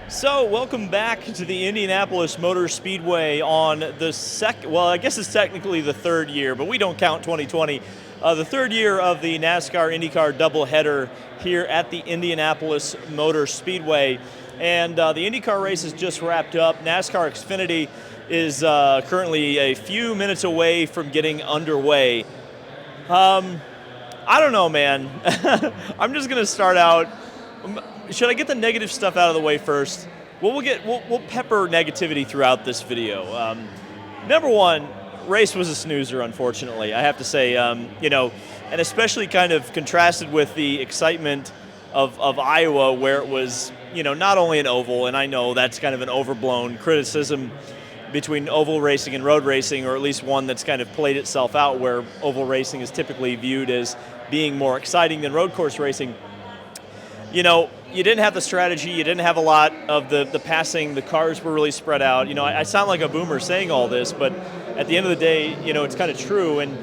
So, welcome back to the Indianapolis Motor Speedway on the well, I guess it's technically the third year, but we don't count 2020. The third year of the NASCAR IndyCar doubleheader here at the Indianapolis Motor Speedway. And the IndyCar race is just wrapped up. NASCAR Xfinity is currently a few minutes away from getting underway. I don't know, man. I'm just going to start out. Should I get the negative stuff out of the way first? Well, we'll pepper negativity throughout this video. Number one, race was a snoozer, unfortunately. I have to say, and especially kind of contrasted with the excitement of Iowa, where it was, not only an oval, and I know that's kind of an overblown criticism between oval racing and road racing, or at least one that's kind of played itself out, where oval racing is typically viewed as being more exciting than road course racing. You didn't have the strategy, you didn't have a lot of the passing, the cars were really spread out. I sound like a boomer saying all this, but at the end of the day, it's kind of true, and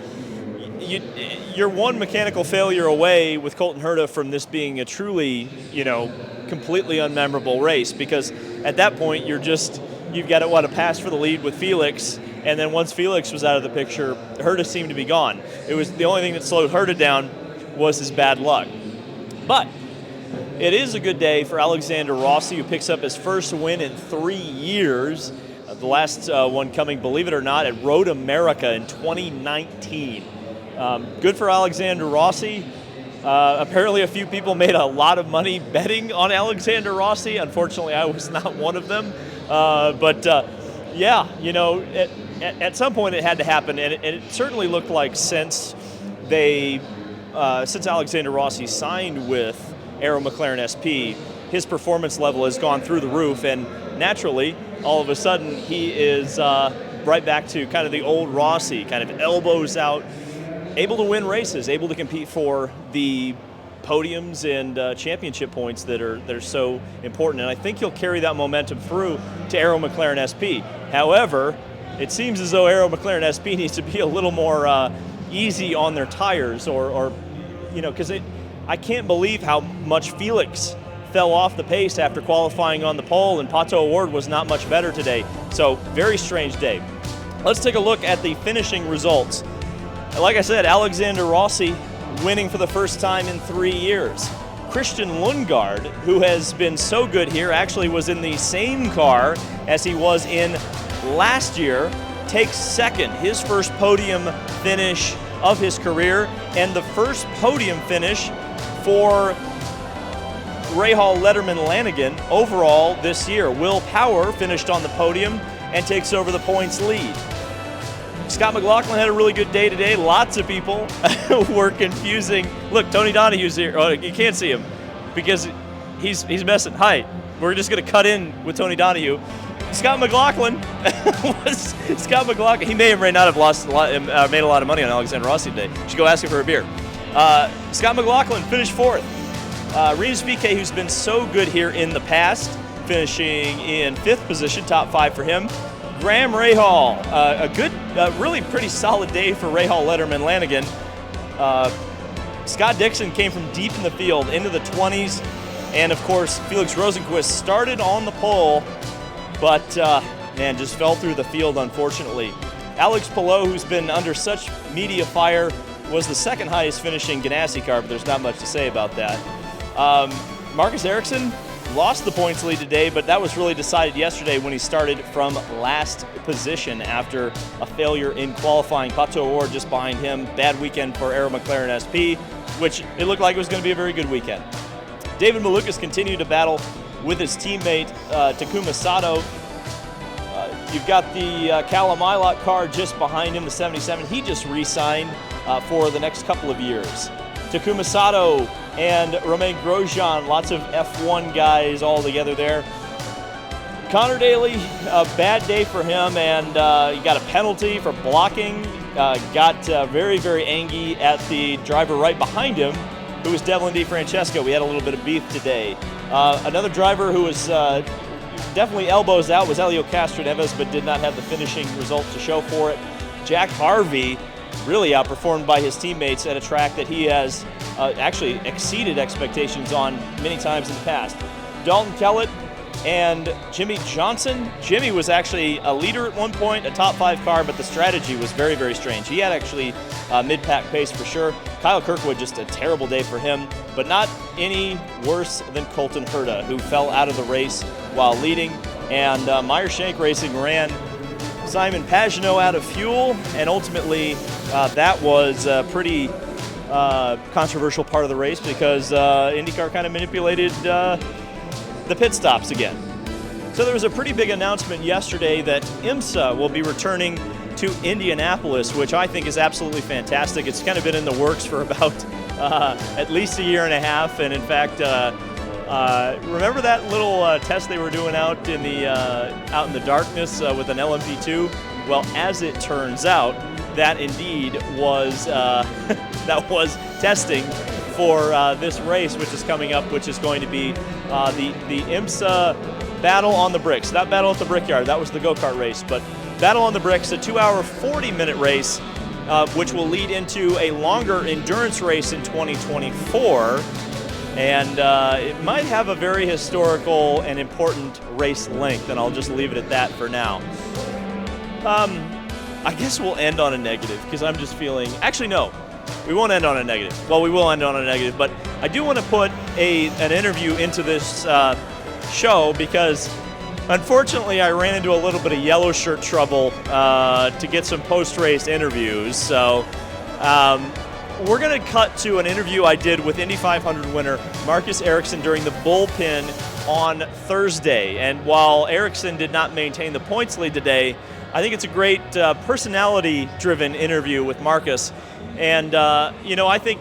you're one mechanical failure away with Colton Herta from this being a truly, completely unmemorable race, because at that point, you've got to pass for the lead with Felix, and then once Felix was out of the picture, Herta seemed to be gone. It was the only thing that slowed Herta down was his bad luck. But it is a good day for Alexander Rossi, who picks up his first win in 3 years. The last one coming, believe it or not, at Road America in 2019. Good for Alexander Rossi. Apparently a few people made a lot of money betting on Alexander Rossi. Unfortunately, I was not one of them. At some point it had to happen, and it certainly looked like since Alexander Rossi signed with Arrow McLaren SP, his performance level has gone through the roof, and naturally, all of a sudden, he is right back to kind of the old Rossi, kind of elbows out, able to win races, able to compete for the podiums and championship points that are so important, and I think he'll carry that momentum through to Arrow McLaren SP. However, it seems as though Arrow McLaren SP needs to be a little more easy on their tires, because I can't believe how much Felix fell off the pace after qualifying on the pole, and Pato O'Ward was not much better today. So, very strange day. Let's take a look at the finishing results. Like I said, Alexander Rossi winning for the first time in 3 years. Christian Lundgaard, who has been so good here, actually was in the same car as he was in last year, takes second, his first podium finish of his career, and the first podium finish for Rahal Letterman Lanigan overall this year. Will Power finished on the podium and takes over the points lead. Scott McLaughlin had a really good day today. Lots of people were confusing. Look, Tony Donahue's here. Oh, you can't see him because he's messing. Hi, we're just going to cut in with Tony Donahue. Scott McLaughlin he may or may not have made a lot of money on Alexander Rossi today. You should go ask him for a beer. Scott McLaughlin finished fourth. Rinus VeeKay, who's been so good here in the past, finishing in fifth position, top five for him. Graham Rahal, a good, really pretty solid day for Rahal Letterman Lanigan. Scott Dixon came from deep in the field into the 20s, and of course Felix Rosenqvist started on the pole, but just fell through the field, unfortunately. Alex Palou, who's been under such media fire, was the second highest finishing Ganassi car, but there's not much to say about that. Marcus Ericsson lost the points lead today, but that was really decided yesterday when he started from last position after a failure in qualifying. Pato O'Ward just behind him. Bad weekend for Arrow McLaren SP, which it looked like it was going to be a very good weekend. David Malukas continued to battle with his teammate Takuma Sato. You've got the Callum Ilott car just behind him, the 77. He just re-signed for the next couple of years. Takuma Sato and Romain Grosjean, lots of F1 guys all together there. Connor Daly, a bad day for him, and he got a penalty for blocking. Got very, very angry at the driver right behind him, who was Devlin DeFrancesco. We had a little bit of beef today. Another driver who was definitely elbows out was Helio Castroneves, but did not have the finishing result to show for it. Jack Harvey really outperformed by his teammates at a track that he has actually exceeded expectations on many times in the past. Dalton Kellett and Jimmy Johnson. Jimmy was actually a leader at one point, a top 5 car, but the strategy was very, very strange. He had actually mid-pack pace for sure. Kyle Kirkwood, just a terrible day for him, but not any worse than Colton Herta, who fell out of the race while leading. And Meyer Shank Racing ran Simon Pagenaud out of fuel, and ultimately that was a pretty controversial part of the race because IndyCar kind of manipulated the pit stops again. So there was a pretty big announcement yesterday that IMSA will be returning to Indianapolis, which I think is absolutely fantastic. It's kind of been in the works for about at least a year and a half, and in fact, remember that little test they were doing out in the darkness with an LMP2? Well, as it turns out, that indeed was that was testing for this race, which is coming up, which is going to be the IMSA Battle on the Bricks. Not Battle at the Brickyard, that was the go-kart race, but Battle on the Bricks, a 2-hour, 40-minute race, which will lead into a longer endurance race in 2024. And it might have a very historical and important race length, and I'll just leave it at that for now. I guess we'll end on a negative, because I'm just feeling... Actually, no. We won't end on a negative. Well, we will end on a negative, but I do want to put an interview into this show because, unfortunately, I ran into a little bit of yellow shirt trouble to get some post-race interviews. So we're going to cut to an interview I did with Indy 500 winner Marcus Ericsson during the bullpen on Thursday. And while Ericsson did not maintain the points lead today, I think it's a great personality-driven interview with Marcus. And, I think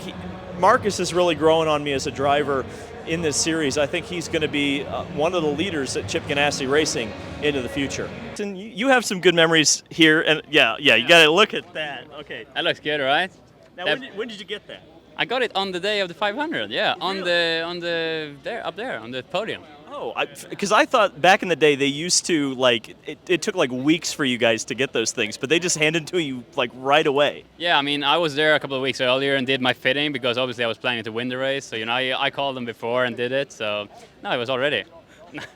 Marcus is really growing on me as a driver in this series. I think he's going to be one of the leaders at Chip Ganassi Racing into the future. And you have some good memories here. And you got to look at that. Okay. That looks good, right? Now, when did you get that? I got it on the day of the 500. Yeah, Really? on the there up there on the podium. Oh, because I thought back in the day they used to, it took weeks for you guys to get those things, but they just handed to you right away. Yeah, I mean, I was there a couple of weeks earlier and did my fitting because obviously I was planning to win the race. So, I called them before and did it. So, no, it was all ready.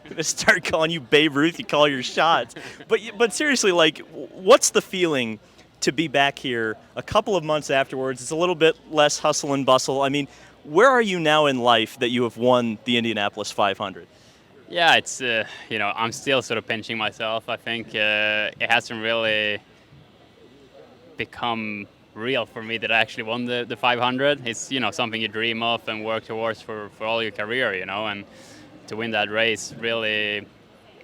They start calling you Babe Ruth, you call your shots. But seriously, what's the feeling to be back here a couple of months afterwards? It's a little bit less hustle and bustle. I mean, where are you now in life that you have won the Indianapolis 500? Yeah, it's, I'm still sort of pinching myself. I think it hasn't really become real for me that I actually won the 500. It's, something you dream of and work towards for all your career, and to win that race really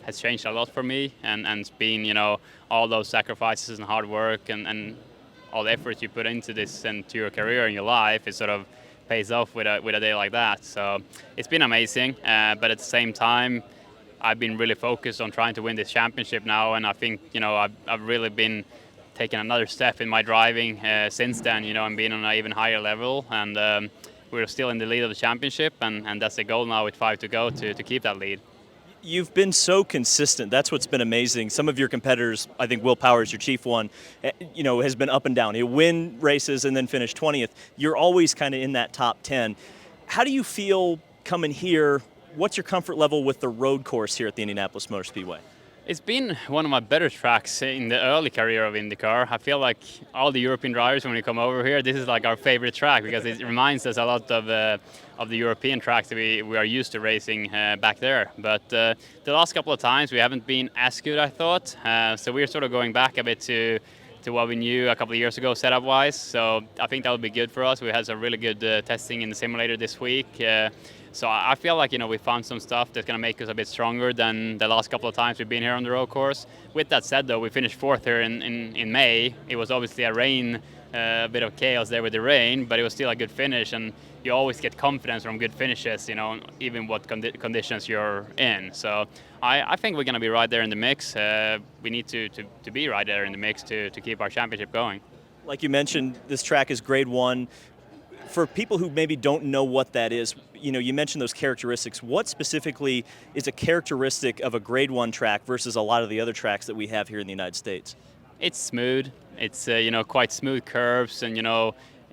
has changed a lot for me. And it's been, all those sacrifices and hard work and all the effort you put into this and to your career and your life, it sort of pays off with a day like that. So it's been amazing, but at the same time, I've been really focused on trying to win this championship now, and I think I've really been taking another step in my driving since then, and being on an even higher level, and we're still in the lead of the championship, and that's the goal now with 5 to go to keep that lead. You've been so consistent. That's what's been amazing. Some of your competitors, I think Will Powers, your chief one, has been up and down. He'll win races and then finish 20th. You're always kind of in that top 10. How do you feel coming here? What's your comfort level with the road course here at the Indianapolis Motor Speedway? It's been one of my better tracks in the early career of IndyCar. I feel like all the European drivers, when we come over here, this is our favorite track because it reminds us a lot of the European tracks that we are used to racing back there. But the last couple of times we haven't been as good, I thought. So we're sort of going back a bit to what we knew a couple of years ago setup-wise. So I think that would be good for us. We had some really good testing in the simulator this week. So I feel like, we found some stuff that's going to make us a bit stronger than the last couple of times we've been here on the road course. With that said, though, we finished 4th here in May. It was obviously a bit of chaos there with the rain, but it was still a good finish, and you always get confidence from good finishes, even what conditions you're in. So I think we're going to be right there in the mix. We need to be right there in the mix to keep our championship going. Like you mentioned, this track is Grade 1. For people who maybe don't know what that is, you mentioned those characteristics. What specifically is a characteristic of a Grade 1 track versus a lot of the other tracks that we have here in the United States? It's smooth. It's, quite smooth curves, and,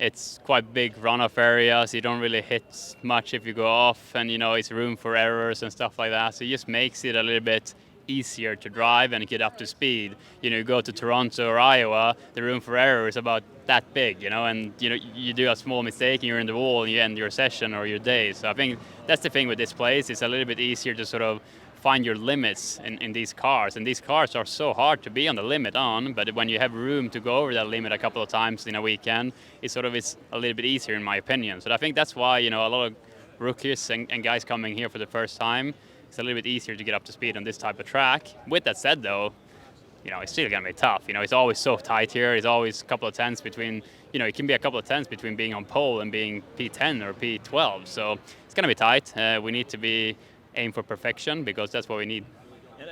It's quite big runoff areas. You don't really hit much if you go off, and it's room for errors and stuff like that. So it just makes it a little bit easier to drive and get up to speed. You go to Toronto or Iowa, the room for error is about that big, and you do a small mistake and you're in the wall and you end your session or your day. So I think that's the thing with this place. It's a little bit easier to sort of find your limits in these cars, and these cars are so hard to be on the limit on, but when you have room to go over that limit a couple of times in a weekend, it's a little bit easier in my opinion. So I think that's why a lot of rookies and guys coming here for the first time, it's a little bit easier to get up to speed on this type of track. With that said though, it's still going to be tough. It's always so tight here. It's always a couple of tenths between, it can be a couple of tenths between being on pole and being P10 or P12. So it's going to be tight. We need to aim for perfection because that's what we need.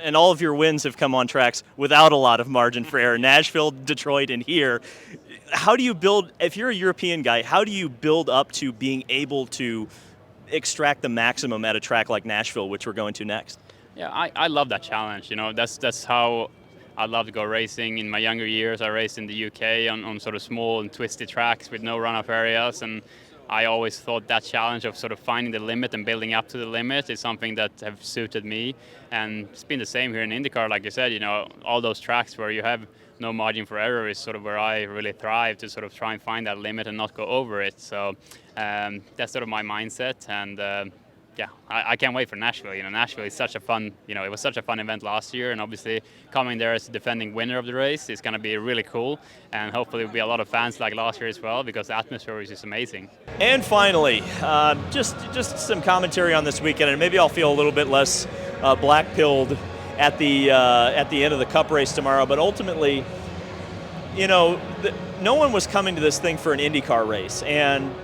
And all of your wins have come on tracks without a lot of margin for error. Nashville, Detroit, and here. How do you build, if you're a European guy, how do you build up to being able to extract the maximum at a track like Nashville, which we're going to next? Yeah, I love that challenge. That's how I love to go racing. In my younger years, I raced in the UK on sort of small and twisty tracks with no runoff areas, and I always thought that challenge of sort of finding the limit and building up to the limit is something that have suited me. And it's been the same here in IndyCar, like you said, all those tracks where you have no margin for error is sort of where I really thrive to sort of try and find that limit and not go over it. So that's sort of my mindset, and yeah, I can't wait for Nashville. Nashville is such a fun, it was such a fun event last year, and obviously coming there as the defending winner of the race is going to be really cool, and hopefully there'll be a lot of fans like last year as well, because the atmosphere is just amazing. And finally, just some commentary on this weekend, and maybe I'll feel a little bit less black-pilled at the end of the Cup race tomorrow, but ultimately, no one was coming to this thing for an IndyCar race, and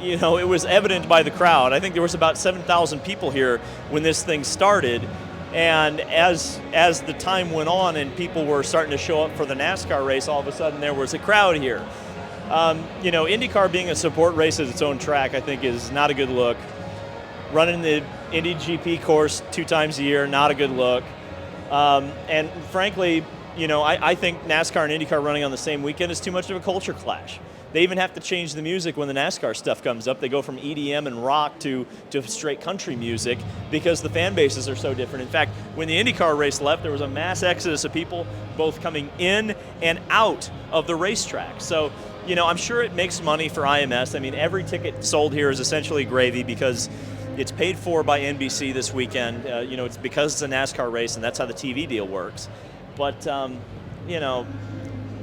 it was evident by the crowd. I think there was about 7,000 people here when this thing started, and as the time went on and people were starting to show up for the NASCAR race, all of a sudden there was a crowd here. IndyCar being a support race as its own track, I think, is not a good look. Running the Indy GP course 2 times a year, not a good look. And frankly, I think NASCAR and IndyCar running on the same weekend is too much of a culture clash. They even have to change the music when the NASCAR stuff comes up. They go from EDM and rock to straight country music because the fan bases are so different. In fact, when the IndyCar race left, there was a mass exodus of people both coming in and out of the racetrack. So, I'm sure it makes money for IMS. I mean, every ticket sold here is essentially gravy because it's paid for by NBC this weekend. It's because it's a NASCAR race, and that's how the TV deal works. But,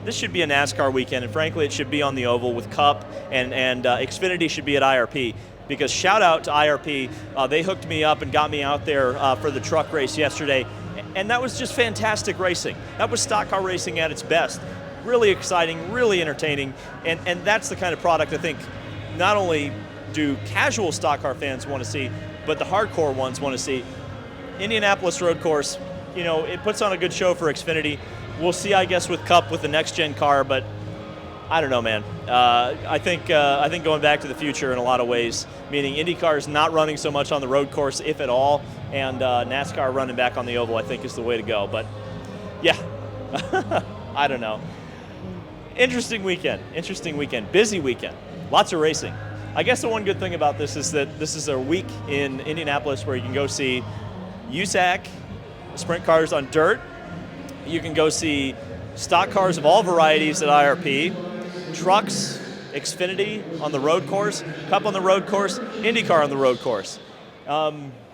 this should be a NASCAR weekend, and frankly, it should be on the oval with Cup, and Xfinity should be at IRP. Because shout out to IRP, they hooked me up and got me out there for the truck race yesterday, and that was just fantastic racing. That was stock car racing at its best. Really exciting, really entertaining, and that's the kind of product I think not only do casual stock car fans want to see, but the hardcore ones want to see. Indianapolis Road Course, it puts on a good show for Xfinity. We'll see, I guess, with Cup with the next-gen car, but I don't know, man. I think going back to the future in a lot of ways, meaning IndyCar is not running so much on the road course, if at all, and NASCAR running back on the oval, I think, is the way to go. But, yeah, I don't know. Interesting weekend, busy weekend, lots of racing. I guess the one good thing about this is that this is a week in Indianapolis where you can go see USAC, sprint cars on dirt. You can go see stock cars of all varieties at IRP, trucks, Xfinity on the road course, Cup on the road course, IndyCar on the road course.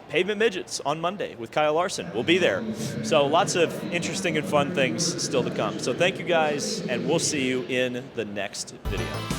Pavement Midgets on Monday with Kyle Larson. We'll be there. So lots of interesting and fun things still to come. So thank you guys, and we'll see you in the next video.